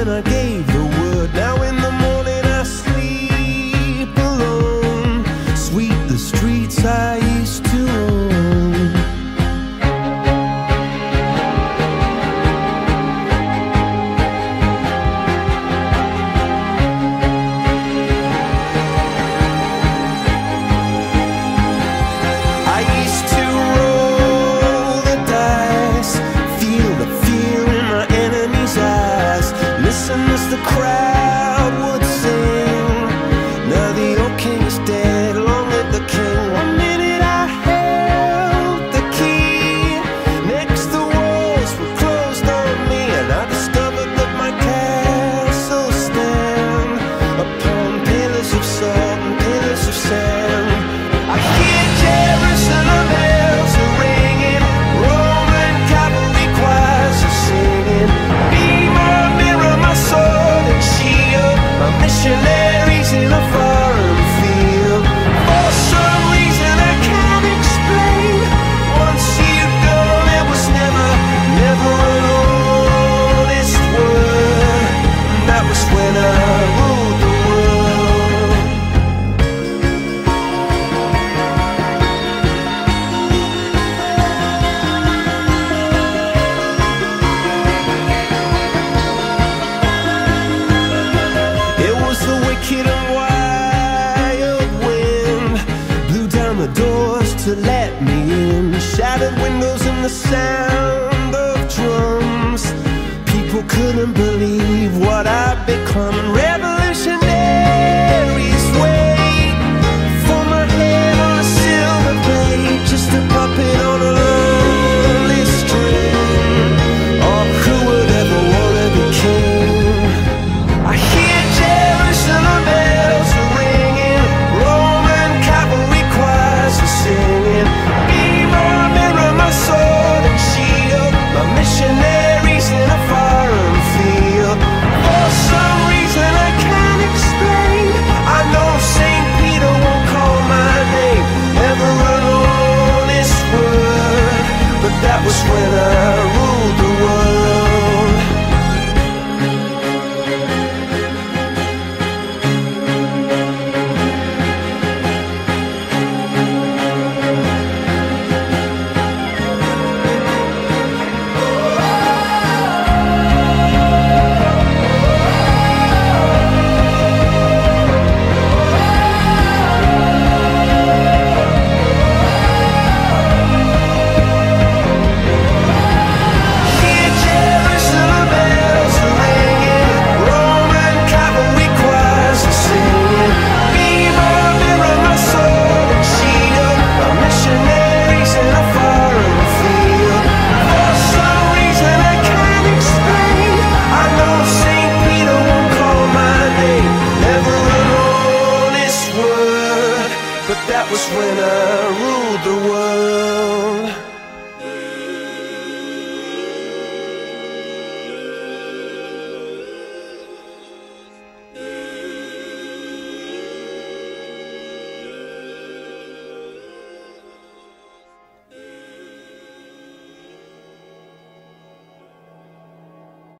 when I gave the word. Now in the morning I sleep alone. Sweep the streets I used to own. I used to roll the dice, feel the fear in my enemy's eyes, listen as the crowd would sing. Now the old king is dead, long live the king. One minute I held the key, next the walls were closed on me, and I discovered that my castle stand upon pillars of salt and pillars of sand. I hear Jerusalem bells are ringing, Roman cavalry choirs are singing. Be my mirror, my sword and shield, my missionaries in a foreign field. For some reason I can't explain, once you go there was never, never an honest word. And that was when I ruled the world. It was the wicked and wild wind, blew down the doors to let me in, shattered windows and the sound of drums. People couldn't believe